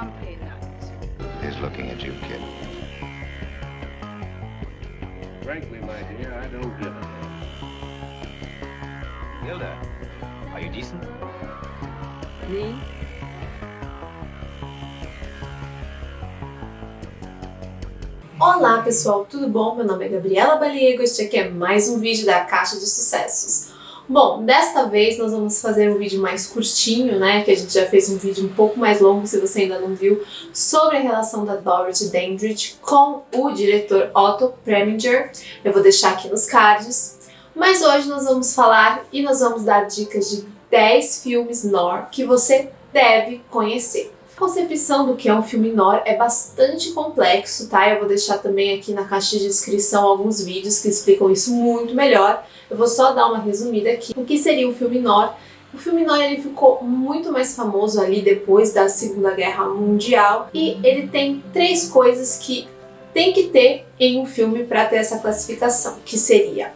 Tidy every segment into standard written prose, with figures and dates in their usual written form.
Pompeii night. He's looking at you, kid. Frankly, my dear, I don't give a damn. Hilda, are you decent? Me? Olá pessoal, tudo bom? Meu nome é Gabriela Baliego e este aqui é mais um vídeo da Caixa de Sucessos. Bom, desta vez nós vamos fazer um vídeo mais curtinho, né? Que a gente já fez um vídeo um pouco mais longo, se você ainda não viu, sobre a relação da Dorothy Dandridge com o diretor Otto Preminger. Eu vou deixar aqui nos cards. Mas hoje nós vamos falar e nós vamos dar dicas de 10 filmes noir que você deve conhecer. A concepção do que é um filme noir é bastante complexo, tá? Eu vou deixar também aqui na caixa de descrição alguns vídeos que explicam isso muito melhor. Eu vou só dar uma resumida aqui. O que seria um filme noir? O filme noir ele ficou muito mais famoso ali depois da Segunda Guerra Mundial e ele tem 3 coisas que tem que ter em um filme para ter essa classificação, que seria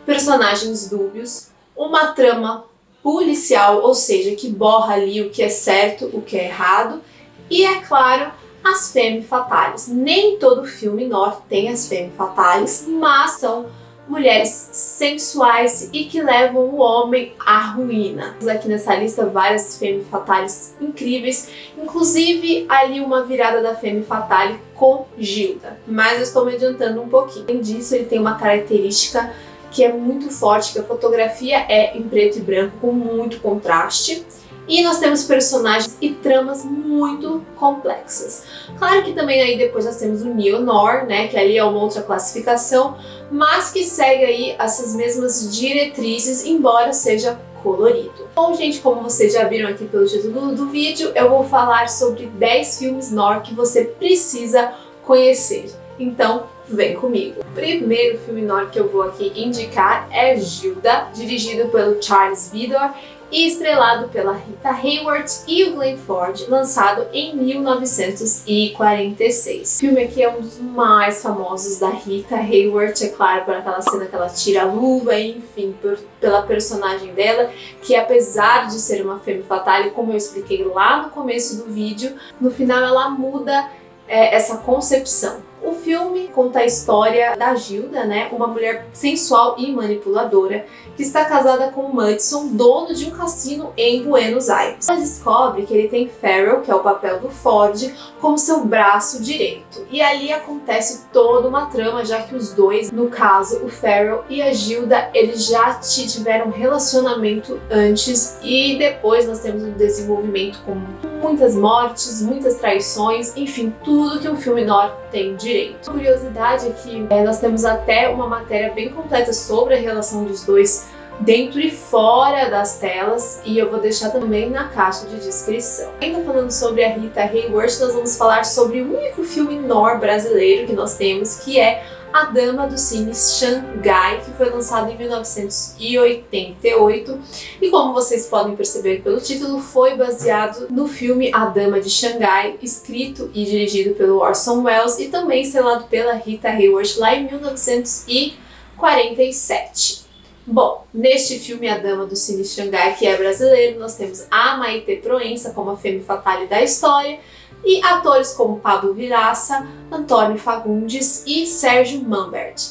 personagens dúbios, uma trama policial, ou seja, que borra ali o que é certo, o que é errado, e é claro, as femme fatales. Nem todo filme noir tem as femme fatales, mas são mulheres sensuais e que levam o homem à ruína. Temos aqui nessa lista várias femme fatales incríveis, inclusive ali uma virada da femme fatale com Gilda, mas eu estou me adiantando um pouquinho. Além disso, ele tem uma característica que é muito forte, que a fotografia é em preto e branco com muito contraste. E nós temos personagens e tramas muito complexas. Claro que também aí depois nós temos o neo-noir, né, que ali é uma outra classificação, mas que segue aí essas mesmas diretrizes, embora seja colorido. Bom, gente, como vocês já viram aqui pelo título do vídeo, eu vou falar sobre 10 filmes noir que você precisa conhecer. Então, vem comigo. O primeiro filme noir que eu vou aqui indicar é Gilda, dirigido pelo Charles Vidor e estrelado pela Rita Hayworth e o Glenn Ford, lançado em 1946. O filme aqui é um dos mais famosos da Rita Hayworth, é claro, por aquela cena que ela tira a luva, enfim, pela personagem dela, que apesar de ser uma femme fatale, como eu expliquei lá no começo do vídeo, no final ela muda essa concepção. O filme conta a história da Gilda, né, uma mulher sensual e manipuladora que está casada com Mudson, dono de um cassino em Buenos Aires. Ela descobre que ele tem Farrell, que é o papel do Ford, como seu braço direito. E ali acontece toda uma trama, já que os dois, no caso o Farrell e a Gilda, eles já tiveram um relacionamento antes e depois nós temos um desenvolvimento com muitas mortes, muitas traições, enfim, tudo que um filme noir tem direito. A curiosidade é que nós temos até uma matéria bem completa sobre a relação dos dois dentro e fora das telas e eu vou deixar também na caixa de descrição. Ainda falando sobre a Rita Hayworth, nós vamos falar sobre o único filme noir brasileiro que nós temos, que é A Dama do Cine Xangai, que foi lançado em 1988 e como vocês podem perceber pelo título, foi baseado no filme A Dama de Xangai, escrito e dirigido pelo Orson Welles e também estrelado pela Rita Hayworth lá em 1947. Bom, neste filme A Dama do Cine Xangai, que é brasileiro, nós temos a Maitê Proença como a femme fatale da história e atores como Pablo Vilaça, Antônio Fagundes e Sérgio Manbert.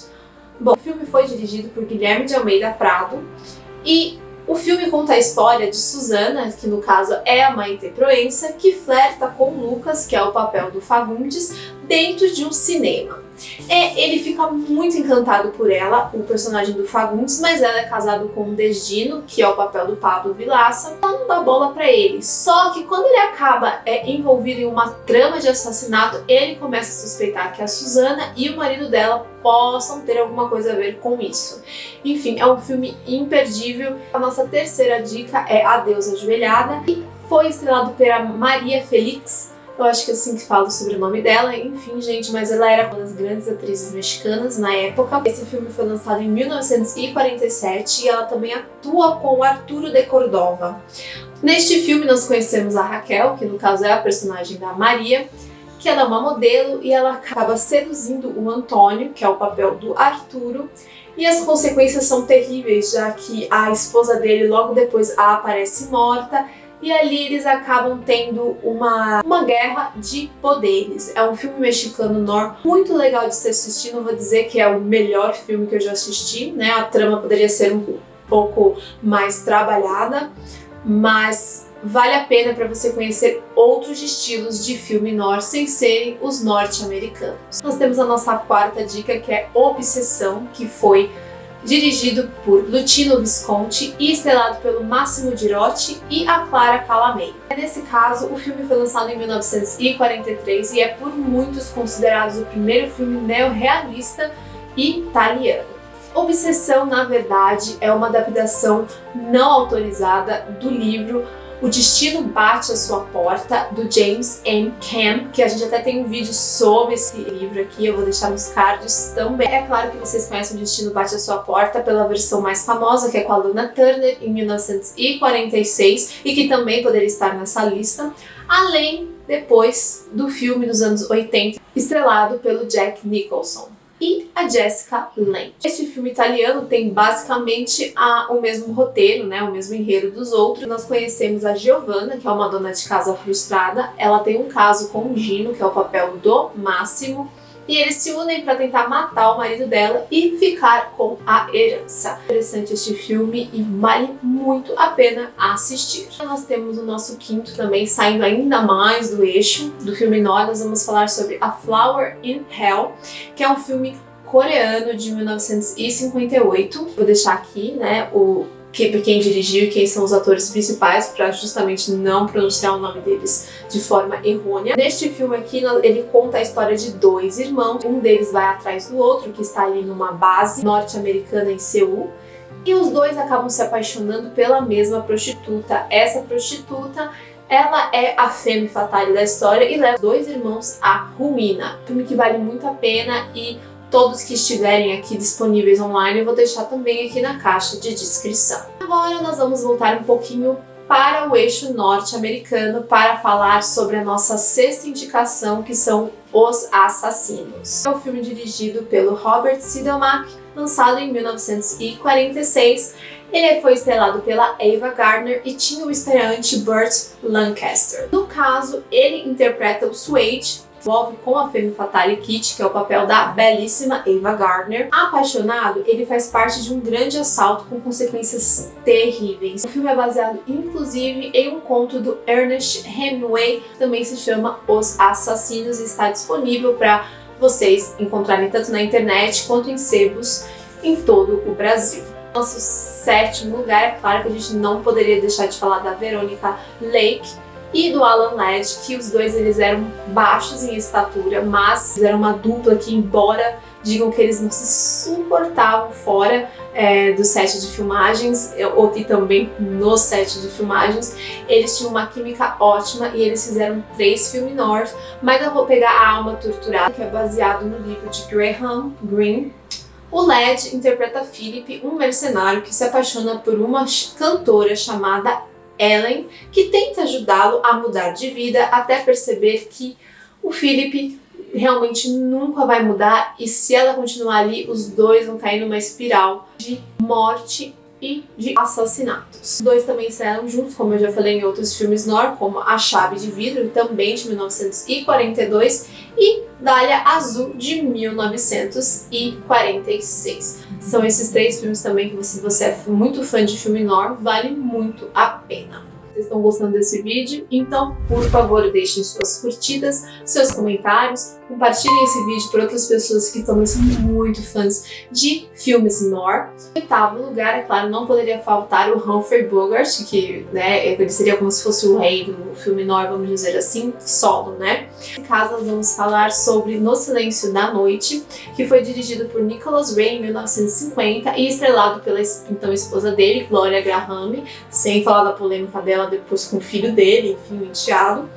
Bom, o filme foi dirigido por Guilherme de Almeida Prado e o filme conta a história de Susana, que no caso é a Maitê Proença, que flerta com Lucas, que é o papel do Fagundes, dentro de um cinema. Ele fica muito encantado por ela, o personagem do Fagundes, mas ela é casado com o Desdino, que é o papel do Pablo Vilaça. Ela não dá bola pra ele, só que quando ele acaba envolvido em uma trama de assassinato, ele começa a suspeitar que a Susana e o marido dela possam ter alguma coisa a ver com isso. Enfim, é um filme imperdível. A nossa terceira dica é A Deusa Ajoelhada, e foi estrelado pela Maria Félix. Eu acho que é assim que falo sobre o sobrenome dela, enfim, gente, mas ela era uma das grandes atrizes mexicanas na época. Esse filme foi lançado em 1947 e ela também atua com Arturo de Cordova. Neste filme nós conhecemos a Raquel, que no caso é a personagem da Maria, que ela é uma modelo e ela acaba seduzindo o Antônio, que é o papel do Arturo, e as consequências são terríveis, já que a esposa dele logo depois a aparece morta e ali eles acabam tendo uma guerra de poderes. É um filme mexicano noir muito legal de se assistir, não vou dizer que é o melhor filme que eu já assisti, né? A trama poderia ser um pouco mais trabalhada, mas vale a pena para você conhecer outros estilos de filme noir sem serem os norte-americanos. Nós temos a nossa quarta dica, que é Obsessão, que foi dirigido por Luchino Visconti e estrelado pelo Massimo Girotti e a Clara Calamei. Nesse caso, o filme foi lançado em 1943 e é por muitos considerado o primeiro filme neorrealista italiano. Obsessão, na verdade, é uma adaptação não autorizada do livro O Destino Bate à Sua Porta, do James M. Camp, que a gente até tem um vídeo sobre esse livro aqui, eu vou deixar nos cards também. É claro que vocês conhecem O Destino Bate à Sua Porta pela versão mais famosa, que é com a Lana Turner, em 1946, e que também poderia estar nessa lista, além, depois, do filme dos anos 80, estrelado pelo Jack Nicholson e a Jessica Lange. Este filme italiano tem basicamente o mesmo roteiro, né, o mesmo enredo dos outros. Nós conhecemos a Giovanna, que é uma dona de casa frustrada. Ela tem um caso com o Gino, que é o papel do Máximo, e eles se unem para tentar matar o marido dela e ficar com a herança. Interessante este filme e vale muito a pena assistir. Nós temos o nosso quinto também, saindo ainda mais do eixo do filme noir. Nós vamos falar sobre A Flower in Hell, que é um filme coreano de 1958. Vou deixar aqui, né, quem dirigiu e quem são os atores principais, para justamente não pronunciar o nome deles de forma errônea. Neste filme aqui, ele conta a história de dois irmãos. Um deles vai atrás do outro, que está ali numa base norte-americana em Seul. E os dois acabam se apaixonando pela mesma prostituta. Essa prostituta, ela é a femme fatale da história e leva os dois irmãos à ruína. Um filme que vale muito a pena e todos que estiverem aqui disponíveis online eu vou deixar também aqui na caixa de descrição. Agora nós vamos voltar um pouquinho para o eixo norte-americano para falar sobre a nossa sexta indicação, que são Os Assassinos. É um filme dirigido pelo Robert Siodmak, lançado em 1946. Ele foi estrelado pela Ava Gardner e tinha o estreante Burt Lancaster. No caso, ele interpreta o Swade, envolve com a femme fatale Kitty, que é o papel da belíssima Ava Gardner. Apaixonado, ele faz parte de um grande assalto com consequências terríveis. O filme é baseado, inclusive, em um conto do Ernest Hemingway, que também se chama Os Assassinos, e está disponível para vocês encontrarem tanto na internet quanto em sebos em todo o Brasil. Nosso sétimo lugar, é claro que a gente não poderia deixar de falar da Veronica Lake e do Alan Ladd, que os dois eles eram baixos em estatura, mas eram uma dupla que, embora digam que eles não se suportavam fora do set de filmagens, e também no set de filmagens, eles tinham uma química ótima e eles fizeram 3 filmes noir. Mas eu vou pegar A Alma Torturada, que é baseado no livro de Graham Greene. O Ladd interpreta Philip, um mercenário que se apaixona por uma cantora chamada Ellen, que tenta ajudá-lo a mudar de vida, até perceber que o Philip realmente nunca vai mudar, e se ela continuar ali, os dois vão cair numa espiral de morte e de assassinatos. Os dois também saíram juntos, como eu já falei em outros filmes noir, como A Chave de Vidro, também de 1942, e Dália Azul, de 1946. São esses 3 filmes também que, se você é muito fã de filme noir, vale muito a pena. Vocês estão gostando desse vídeo? Então, por favor, deixem suas curtidas, seus comentários, compartilhem esse vídeo para outras pessoas que também são muito fãs de filmes noir. Em oitavo lugar, é claro, não poderia faltar o Humphrey Bogart, que, né, ele seria como se fosse o rei do filme noir, vamos dizer assim, solo, né? Nesse caso, nós vamos falar sobre No Silêncio da Noite, que foi dirigido por Nicholas Ray em 1950 e estrelado pela então esposa dele, Gloria Graham, sem falar da polêmica dela depois com o filho dele, enfim, o enteado,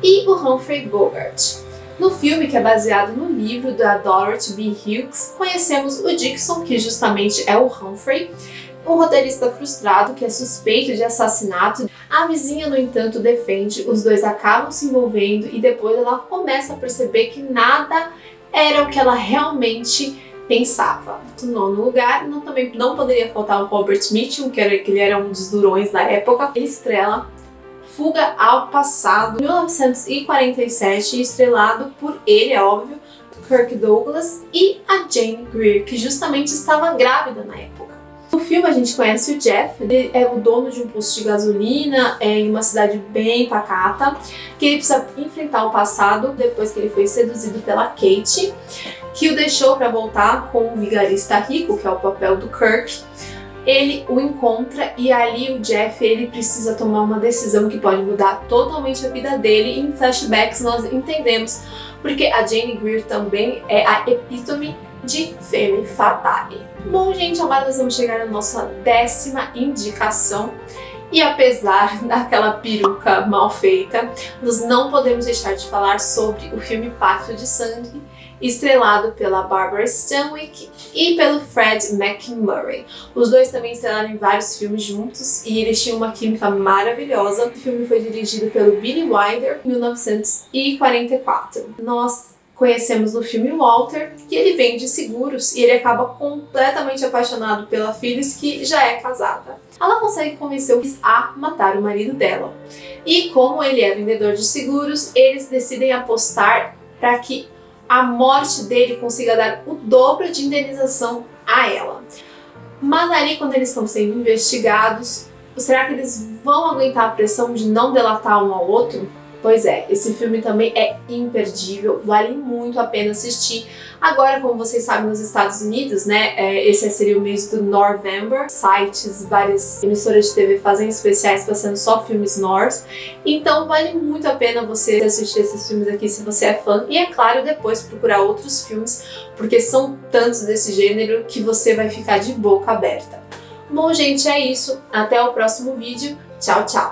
e o Humphrey Bogart. No filme, que é baseado no livro da Dorothy B. Hughes, conhecemos o Dixon, que justamente é o Humphrey, um roteirista frustrado que é suspeito de assassinato. A vizinha, no entanto, defende, os dois acabam se envolvendo e depois ela começa a perceber que nada era o que ela realmente pensava. No nono lugar, também não poderia faltar o Robert Mitchum, que ele era um dos durões da época. Ele estrela Fuga ao Passado, 1947, estrelado por ele, é óbvio, Kirk Douglas e a Jane Greer, que justamente estava grávida na época. No filme a gente conhece o Jeff, ele é o dono de um posto de gasolina em uma cidade bem pacata, que ele precisa enfrentar o passado depois que ele foi seduzido pela Kate, que o deixou para voltar com um vigarista rico, que é o papel do Kirk. Ele o encontra e ali o Jeff ele precisa tomar uma decisão que pode mudar totalmente a vida dele. E em flashbacks nós entendemos porque a Jane Greer também é a epítome de femme fatale. Bom, gente, agora nós vamos chegar na nossa 10ª indicação. E apesar daquela peruca mal feita, nós não podemos deixar de falar sobre o filme Pacto de Sangue, estrelado pela Barbara Stanwyck e pelo Fred McMurray. Os dois também estrelaram em vários filmes juntos e eles tinham uma química maravilhosa. O filme foi dirigido pelo Billy Wilder em 1944. Nós conhecemos no filme Walter, que ele vende seguros e ele acaba completamente apaixonado pela Phyllis, que já é casada. Ela consegue convencer o Chris a matar o marido dela. E como ele é vendedor de seguros, eles decidem apostar para que a morte dele consiga dar o dobro de indenização a ela. Mas ali, quando eles estão sendo investigados, será que eles vão aguentar a pressão de não delatar um ao outro? Pois é, esse filme também é imperdível, vale muito a pena assistir. Agora, como vocês sabem, nos Estados Unidos, né, esse seria o mês do November. Sites, várias emissoras de TV fazem especiais passando só filmes Nors. Então, vale muito a pena você assistir esses filmes aqui se você é fã. E, é claro, depois procurar outros filmes, porque são tantos desse gênero que você vai ficar de boca aberta. Bom, gente, é isso. Até o próximo vídeo. Tchau, tchau!